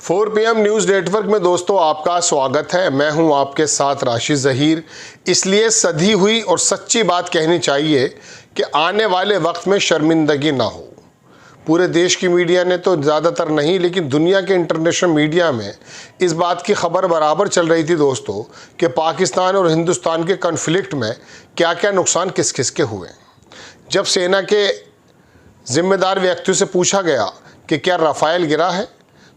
4 PM news network में दोस्तों आपका स्वागत है। मैं हूं आपके साथ राशिद ज़हीर। इसलिए सधी हुई और सच्ची बात कहनी चाहिए कि आने वाले वक्त में शर्मिंदगी ना हो। पूरे देश की मीडिया ने तो ज़्यादातर नहीं, लेकिन दुनिया के इंटरनेशनल मीडिया में इस बात की खबर बराबर चल रही थी दोस्तों कि पाकिस्तान और हिंदुस्तान के कॉन्फ्लिक्ट में क्या क्या नुकसान किस किस के हुए। जब सेना के जिम्मेदार व्यक्तियों से पूछा गया कि क्या राफेल गिरा है,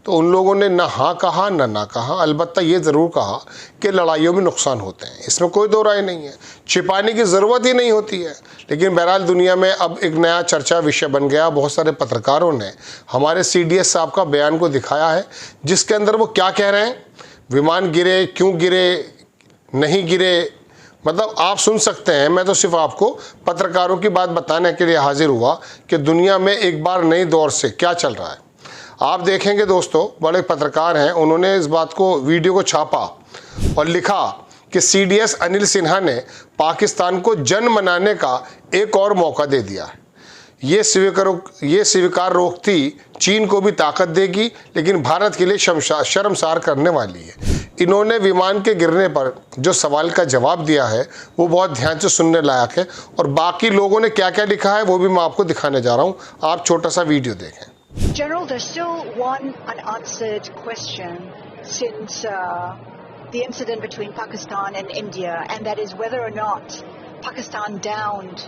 तो उन लोगों ने ना हाँ कहा ना कहा। अलबत्ता ये ज़रूर कहा कि लड़ाइयों में नुकसान होते हैं, इसमें कोई दो राय नहीं है, छिपाने की ज़रूरत ही नहीं होती है। लेकिन बहरहाल दुनिया में अब एक नया चर्चा विषय बन गया। बहुत सारे पत्रकारों ने हमारे CDS साहब का बयान को दिखाया है, जिसके अंदर वो क्या कह रहे हैं, विमान गिरे, क्यों गिरे, नहीं गिरे, मतलब आप सुन सकते हैं। मैं तो सिर्फ आपको पत्रकारों की बात बताने के लिए हाजिर हुआ कि दुनिया में एक बार नई दौर से क्या चल रहा है। आप देखेंगे दोस्तों, बड़े पत्रकार हैं, उन्होंने इस बात को, वीडियो को छापा और लिखा कि CDS अनिल सिन्हा ने पाकिस्तान को जंग मनाने का एक और मौका दे दिया है। ये स्वीकारोक्ति चीन को भी ताकत देगी, लेकिन भारत के लिए शर्मसार करने वाली है। इन्होंने विमान के गिरने पर जो सवाल का जवाब दिया है वो बहुत ध्यान से सुनने लायक है, और बाकी लोगों ने क्या क्या लिखा है वो भी मैं आपको दिखाने जा रहा हूँ। आप छोटा सा वीडियो देखें। General, there's still one unanswered question since the incident between Pakistan and India, and that is whether or not Pakistan downed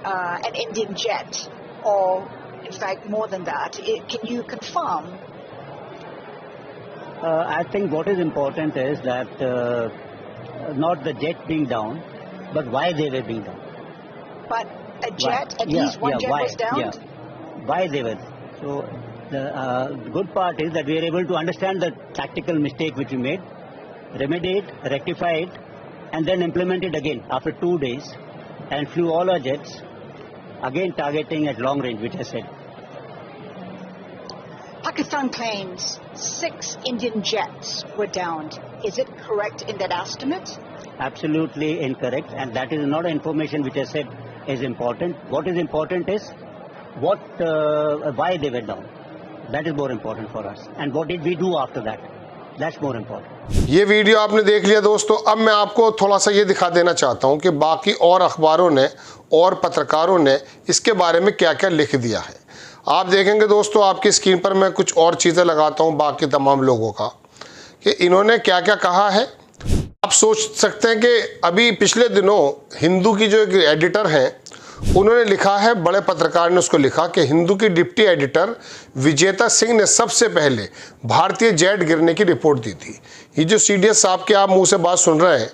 an Indian jet, or in fact more than that. Can you confirm? I think what is important is that not the jet being down, but why they were being down. But a jet, at least one jet was downed? Why they were. So the good part is that we are able to understand the tactical mistake which we made, remedy it, rectify it, and then implement it again after 2 days, and flew all our jets, again targeting at long range, which I said. Pakistan claims 6 Indian jets were downed. Is it correct in that estimate? Absolutely incorrect, and that is not information which I said is important. What is important is why they were down. That is more important for us. And what did we do after that? That's more important. ये video आपने देख लिया दोस्तों। अब मैं आपको थोड़ा सा ये दिखा देना चाहता हूँ कि बाकी और अखबारों ने और पत्रकारों ने इसके बारे में क्या क्या लिख दिया है। आप देखेंगे दोस्तों, आपकी स्क्रीन पर मैं कुछ और चीज़ें लगाता हूँ बाकी तमाम लोगों का, कि इन्होंने क्या क्या कहा है। आप सोच सकते हैं कि अभी पिछले दिनों हिंदू की जो एक एडिटर हैं, उन्होंने लिखा है, बड़े पत्रकार ने उसको लिखा कि हिंदू की डिप्टी एडिटर विजेता सिंह ने सबसे पहले भारतीय जेट गिरने की रिपोर्ट दी थी। ये जो CDS साहब के आप मुंह से बात सुन रहे हैं,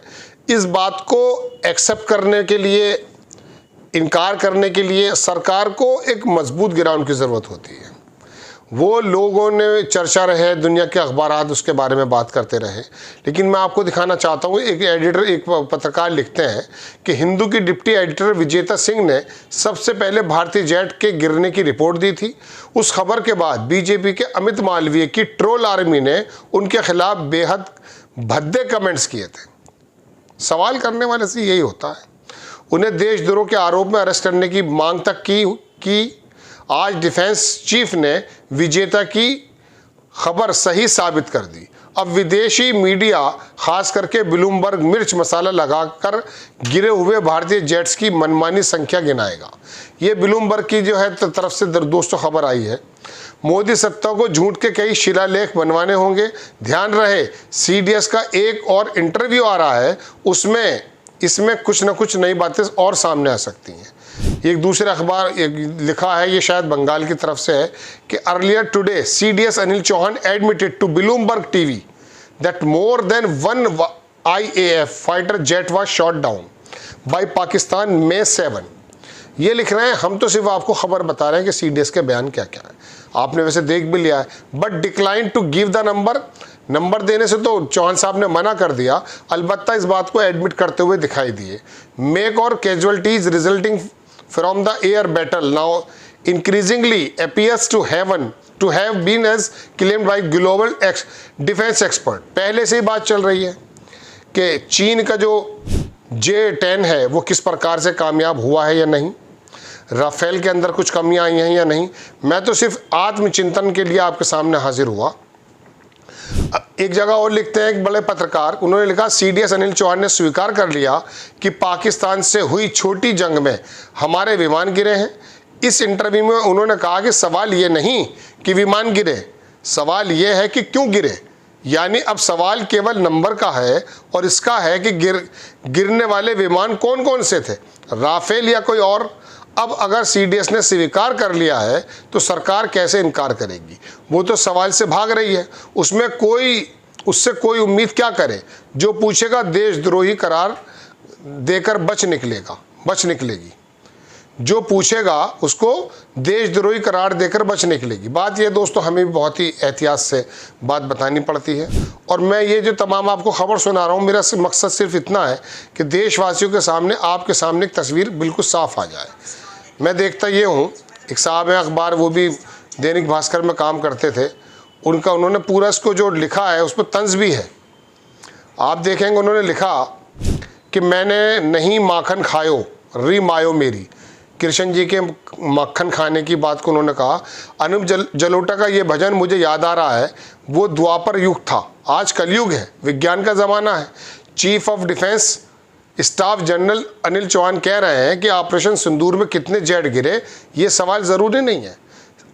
इस बात को एक्सेप्ट करने के लिए, इनकार करने के लिए सरकार को एक मजबूत ग्राउंड की ज़रूरत होती है। वो लोगों ने चर्चा रहे, दुनिया के अखबारात उसके बारे में बात करते रहे, लेकिन मैं आपको दिखाना चाहता हूँ, एक पत्रकार लिखते हैं कि हिंदू की डिप्टी एडिटर विजेता सिंह ने सबसे पहले भारतीय जेट के गिरने की रिपोर्ट दी थी। उस खबर के बाद BJP के अमित मालवीय की ट्रोल आर्मी ने उनके खिलाफ बेहद भद्दे कमेंट्स किए थे। सवाल करने वाले से यही होता है। उन्हें देशद्रोह के आरोप में अरेस्ट करने की मांग तक की। आज डिफेंस चीफ ने विजेता की खबर सही साबित कर दी। अब विदेशी मीडिया, खास करके ब्लूमबर्ग, मिर्च मसाला लगाकर गिरे हुए भारतीय जेट्स की मनमानी संख्या गिनाएगा। ये ब्लूमबर्ग की जो है तरफ से दोस्तों खबर आई है। मोदी सत्ता को झूठ के कई शिलालेख बनवाने होंगे। ध्यान रहे, CDS का एक और इंटरव्यू आ रहा है, इसमें कुछ न कुछ नई बातें और सामने आ सकती हैं। एक दूसरा अखबार लिखा है, ये शायद बंगाल की तरफ से है, कि earlier today CDS Anil Chauhan admitted to Bloomberg TV that more than 1 IAF fighter jet was shot down by Pakistan May 7। ये लिख रहे हैं, हम तो सिर्फ आपको खबर बता रहे हैं कि CDS के बयान क्या क्या है। आपने वैसे देख भी लिया है, but decline to give the number देने से तो चौहान साहब ने मना कर दिया। अलबत्ता इस बात को एडमिट करते हुए दिखाई दिए। मेक और casualties resulting from the air battle now increasingly appears to have been as claimed by global defence expert. पहले से ही बात चल रही है कि चीन का जो J-10 है वो किस प्रकार से कामयाब हुआ है या नहीं, राफेल के अंदर कुछ कमियां आई हैं या नहीं। मैं तो सिर्फ आत्मचिंतन के लिए आपके सामने हाजिर हुआ एक जगह और लिखते हैं एक बड़े पत्रकार, उन्होंने लिखा CDS अनिल चौहान ने स्वीकार कर लिया कि पाकिस्तान से हुई छोटी जंग में हमारे विमान गिरे हैं। इस इंटरव्यू में उन्होंने कहा कि सवाल ये नहीं कि विमान गिरे, सवाल ये है कि क्यों गिरे। यानी अब सवाल केवल नंबर का है और इसका है कि गिरने वाले विमान कौन कौन से थे, राफेल या कोई और। अब अगर CDS ने स्वीकार कर लिया है तो सरकार कैसे इनकार करेगी? वो तो सवाल से भाग रही है, उससे कोई उम्मीद क्या करे। जो पूछेगा देशद्रोही करार देकर बच निकलेगी। जो पूछेगा उसको देशद्रोही करार देकर बच निकलेगी। बात यह दोस्तों हमें भी बहुत ही एहतियात से बात बतानी पड़ती है। और मैं ये जो तमाम आपको खबर सुना रहा हूँ, मेरा मकसद सिर्फ इतना है कि देशवासियों के सामने, आपके सामने एक तस्वीर बिल्कुल साफ आ जाए। मैं देखता ये हूँ, एक साहब है अखबार, वो भी दैनिक भास्कर में काम करते थे, उन्होंने पूरा इसको जो लिखा है उस पर तंज भी है। आप देखेंगे उन्होंने लिखा कि मैंने नहीं माखन खायो री मायो मेरी। कृष्ण जी के मक्खन खाने की बात को उन्होंने कहा। अनूप जलोटा का ये भजन मुझे याद आ रहा है, वो द्वापर युग था, आज कलयुग है, विज्ञान का ज़माना है। Chief of defence staff general Anil Chauhan कह रहे हैं कि ऑपरेशन सिंदूर में कितने जेट गिरे, ये सवाल ज़रूरी नहीं है।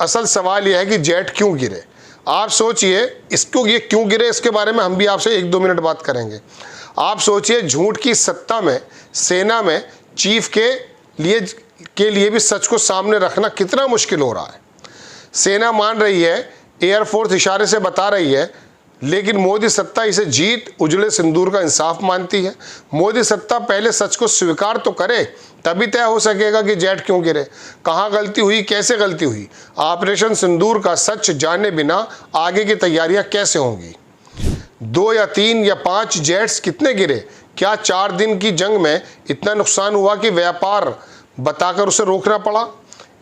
असल सवाल यह है कि जेट क्यों गिरे। आप सोचिए ये क्यों गिरे, इसके बारे में हम भी आपसे 1-2 मिनट बात करेंगे। आप सोचिए झूठ की सत्ता में, सेना में चीफ के लिए भी सच को सामने रखना कितना मुश्किल हो रहा है। सेना मान रही है, एयरफोर्स इशारे से बता रही है, लेकिन मोदी सत्ता इसे जीत उजले सिंदूर का इंसाफ मानती है। मोदी सत्ता पहले सच को स्वीकार तो करे, तभी तय हो सकेगा कि जेट क्यों गिरे, कहाँ गलती हुई, कैसे गलती हुई। ऑपरेशन सिंदूर का सच जाने बिना आगे की तैयारियां कैसे होंगी। 2 या 3 या 5 जेट्स कितने गिरे? क्या 4 दिन की जंग में इतना नुकसान हुआ कि व्यापार बताकर उसे रोकना पड़ा?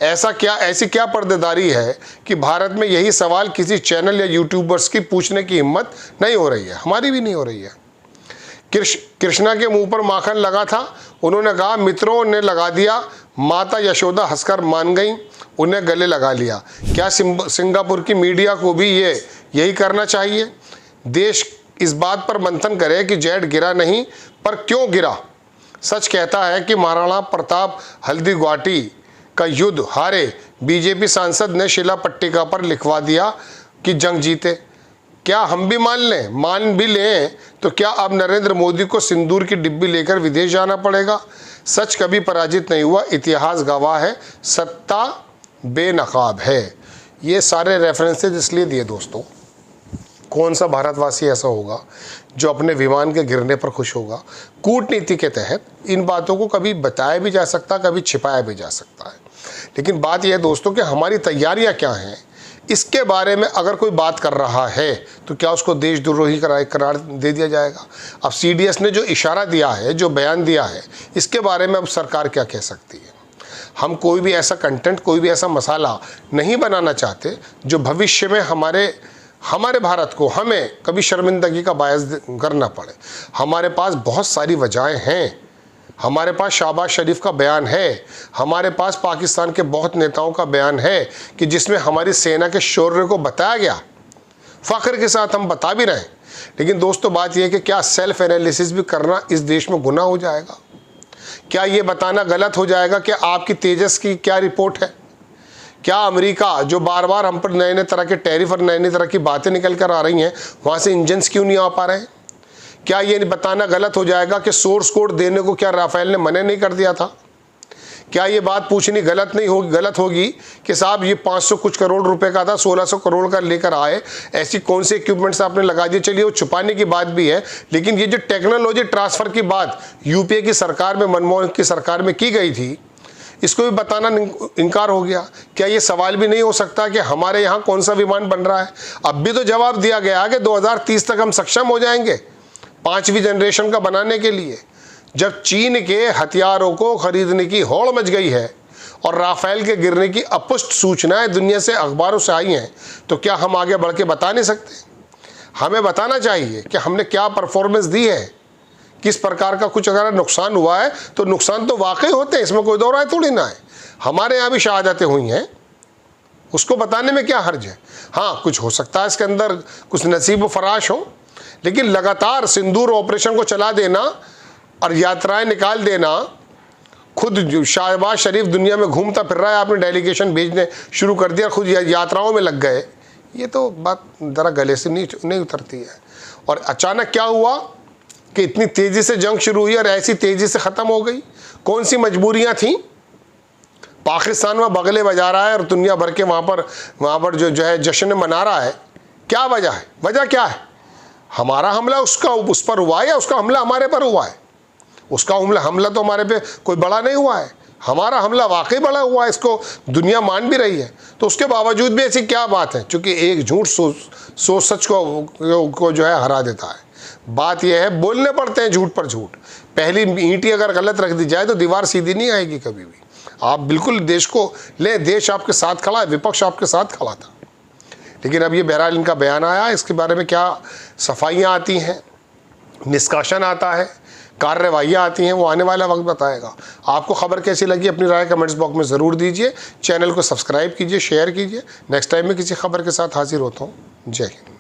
ऐसी क्या पर्देदारी है कि भारत में यही सवाल किसी चैनल या यूट्यूबर्स की पूछने की हिम्मत नहीं हो रही है, हमारी भी नहीं हो रही है। कृष्णा के मुंह पर माखन लगा था, उन्होंने कहा मित्रों ने लगा दिया, माता यशोदा हंसकर मान गई, उन्हें गले लगा लिया। क्या सिंगापुर की मीडिया को भी यही करना चाहिए? देश इस बात पर मंथन करे कि जेट गिरा नहीं, पर क्यों गिरा। सच कहता है कि महाराणा प्रताप हल्दी गुवाहाटी का युद्ध हारे, बीजेपी सांसद ने शिला पट्टिका पर लिखवा दिया कि जंग जीते। क्या हम भी मान भी लें तो क्या अब नरेंद्र मोदी को सिंदूर की डिब्बी लेकर विदेश जाना पड़ेगा? सच कभी पराजित नहीं हुआ, इतिहास गवाह है, सत्ता बेनकाब है। ये सारे रेफरेंसेज इसलिए दिए दोस्तों, कौन सा भारतवासी ऐसा होगा जो अपने विमान के गिरने पर खुश होगा। कूटनीति के तहत इन बातों को कभी बताया भी जा सकता, कभी छिपाया भी जा सकता है। लेकिन बात यह है दोस्तों कि हमारी तैयारियां क्या हैं, इसके बारे में अगर कोई बात कर रहा है तो क्या उसको देशद्रोही करार दे दिया जाएगा। अब CDS ने जो इशारा दिया है, जो बयान दिया है, इसके बारे में अब सरकार क्या कह सकती है। हम कोई भी ऐसा कंटेंट, कोई भी ऐसा मसाला नहीं बनाना चाहते जो भविष्य में हमारे भारत को, हमें कभी शर्मिंदगी का बायस करना पड़े। हमारे पास बहुत सारी वजहें हैं। हमारे पास शहबाज शरीफ का बयान है, हमारे पास पाकिस्तान के बहुत नेताओं का बयान है कि जिसमें हमारी सेना के शौर्य को बताया गया, फ़ख्र के साथ हम बता भी रहे हैं। लेकिन दोस्तों बात यह है कि क्या सेल्फ एनालिसिस भी करना इस देश में गुनाह हो जाएगा? क्या ये बताना गलत हो जाएगा कि आपकी तेजस की क्या रिपोर्ट है? क्या अमेरिका जो बार बार हम पर नए नए तरह के टैरिफ और नई नई तरह की बातें निकल कर आ रही हैं, वहाँ से इंजन्स क्यों नहीं आ पा रहे हैं? क्या ये बताना गलत हो जाएगा कि सोर्स कोड देने को क्या राफेल ने मना नहीं कर दिया था? क्या ये बात पूछनी गलत होगी कि साहब ये 500 कुछ करोड़ रुपए का था, 1600 करोड़ का लेकर आए, ऐसी कौन से इक्विपमेंट्स आपने लगा दिए? चलिए वो छुपाने की बात भी है, लेकिन ये जो टेक्नोलॉजी ट्रांसफ़र की बात यूपीए की सरकार में, मनमोहन की सरकार में की गई थी, इसको भी बताना इनकार हो गया। क्या ये सवाल भी नहीं हो सकता कि हमारे यहाँ कौन सा विमान बन रहा है? अब भी तो जवाब दिया गया कि 2030 तक हम सक्षम हो जाएंगे 5वीं जनरेशन का बनाने के लिए। जब चीन के हथियारों को खरीदने की होड़ मच गई है और राफेल के गिरने की अपुष्ट सूचनाएं दुनिया से, अखबारों से आई हैं, तो क्या हम आगे बढ़ के बता नहीं सकते? हमें बताना चाहिए कि हमने क्या परफॉर्मेंस दी है, किस प्रकार का कुछ अगर नुकसान हुआ है तो नुकसान तो वाकई होते हैं, इसमें कोई दो राय थोड़ी ना है। हमारे यहाँ भी शहादतें हुई हैं, उसको बताने में क्या हर्ज है। हाँ, कुछ हो सकता है इसके अंदर कुछ नसीब फराश हो, लेकिन लगातार सिंदूर ऑपरेशन को चला देना और यात्राएं निकाल देना, खुद शहबाज शरीफ दुनिया में घूमता फिर रहा है, आपने डेलीगेशन भेजने शुरू कर दिया, खुद यात्राओं में लग गए, ये तो बात ज़रा गले से नहीं उतरती है। और अचानक क्या हुआ कि इतनी तेज़ी से जंग शुरू हुई और ऐसी तेज़ी से ख़त्म हो गई। कौन सी मजबूरियां थीं? पाकिस्तान में बगले बजा रहा है और दुनिया भर के वहाँ पर जो है जश्न मना रहा है। क्या वजह है? वजह क्या है? हमारा हमला उस पर हुआ है या उसका हमला हमारे पर हुआ है? उसका हमला तो हमारे पे कोई बड़ा नहीं हुआ है, हमारा हमला वाकई बड़ा हुआ है, इसको दुनिया मान भी रही है। तो उसके बावजूद भी ऐसी क्या बात है? क्योंकि एक झूठ सोच सच को जो है हरा देता है। बात यह है, बोलने पड़ते हैं झूठ पर झूठ। पहली ईंटी अगर गलत रख दी जाए तो दीवार सीधी नहीं आएगी कभी भी। आप बिल्कुल देश को ले, देश आपके साथ खड़ा है, विपक्ष आपके साथ खड़ा था, लेकिन अब ये बहरहाल इनका बयान आया, इसके बारे में क्या सफाइयाँ आती हैं, निष्कासन आता है, कार्रवाइयाँ आती हैं, वो आने वाला वक्त बताएगा। आपको खबर कैसी लगी अपनी राय कमेंट्स बॉक्स में ज़रूर दीजिए। चैनल को सब्सक्राइब कीजिए, शेयर कीजिए। नेक्स्ट टाइम में किसी खबर के साथ हाजिर होता हूँ। जय हिंद।